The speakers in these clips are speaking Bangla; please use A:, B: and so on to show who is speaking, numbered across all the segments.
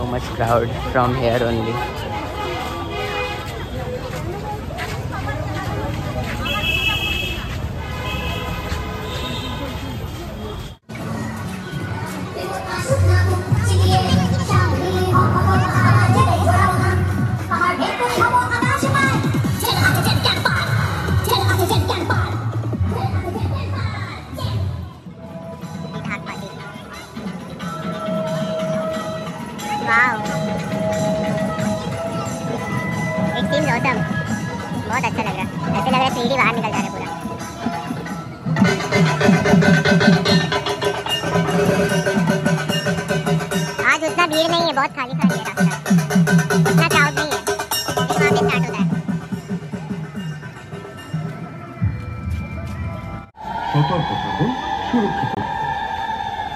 A: so much crowd from here only.
B: बहुत अच्छा लग रहा है, ऐसे लग रहा है 3D बाहर निकल जा रहा है पूरा। आज उतना भीड़ नहीं है, बहुत खाली खाली है रास्ता, उतना क्राउड नहीं है, लेकिन वहाँ पे स्टार्ट होता है।
C: সতর্ক থাকুন, সুরক্ষিত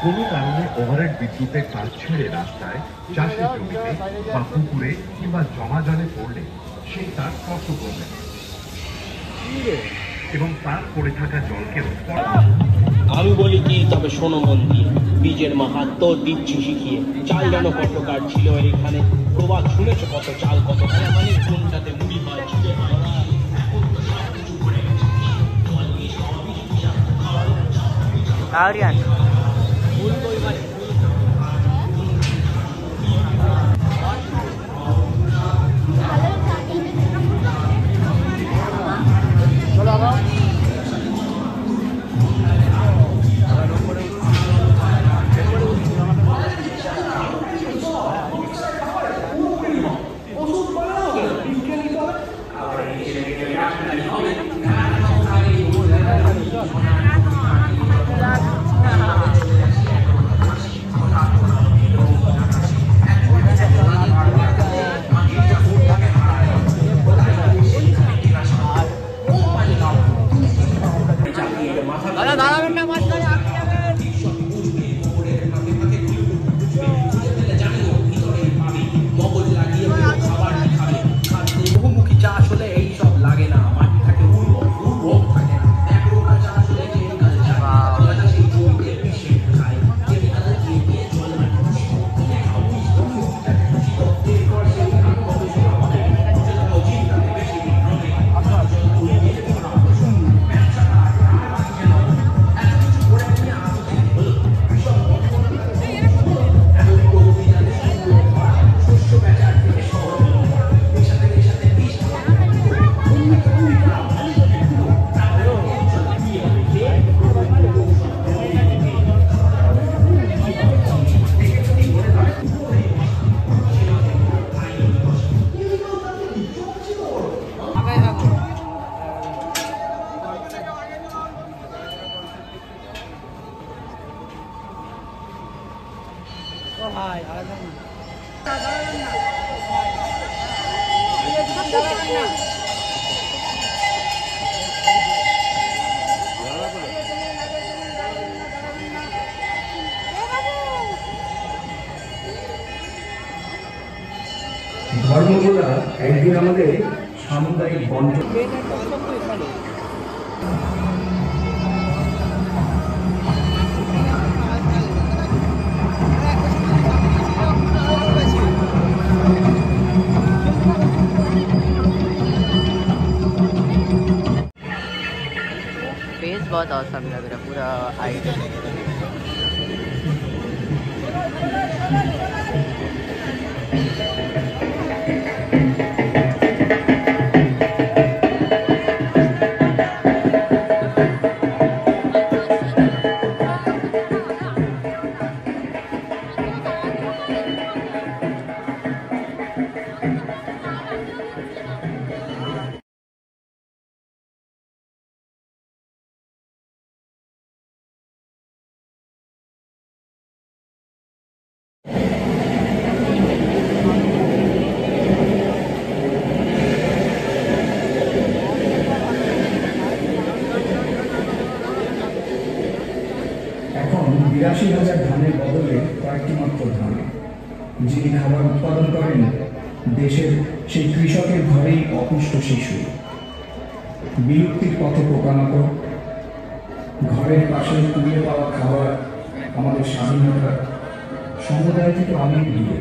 C: কোনো কারণে ওভারহেড বিদ্যুতের তার ছেড়ে রাস্তায়, চাষের জমিতে বা পুকুরে কিংবা জমা জলে পড়লে সেই তার স্পর্শ করবেন এবং তার পড়ে থাকা জলকেও
D: আমি বলি কি, তবে শোনো মন দিয়ে, বীজের মাহাত্ম দিচ্ছি শিখিয়ে। চাল যেন কত কাঠ ছিল এখানে, প্রবাদ শুনেছ কত চাল কত খানা, মানে কোনটাতে মুড়ি হয় ছিঁড়ে হয়।
A: Aryan.
E: ধর্মগুলা একদিন আমাদের সামুদায়িক বন্টন
A: फेस बहुत औसम लग रहा है, पूरा आइडिया।
E: এখন ৮২,০০০ ধানের বদলে কয়েকটি মাত্র ধান, যিনি খাবার উৎপাদন করেন দেশের সেই কৃষকের ঘরেই অপুষ্ট শিশু, বিলুপ্তির পথে পোকামাকড়, ঘরের পাশে কুড়িয়ে পাওয়া খাবার আমাদের স্বাধীনতা সমুদায় থেকে অনেক দূরে।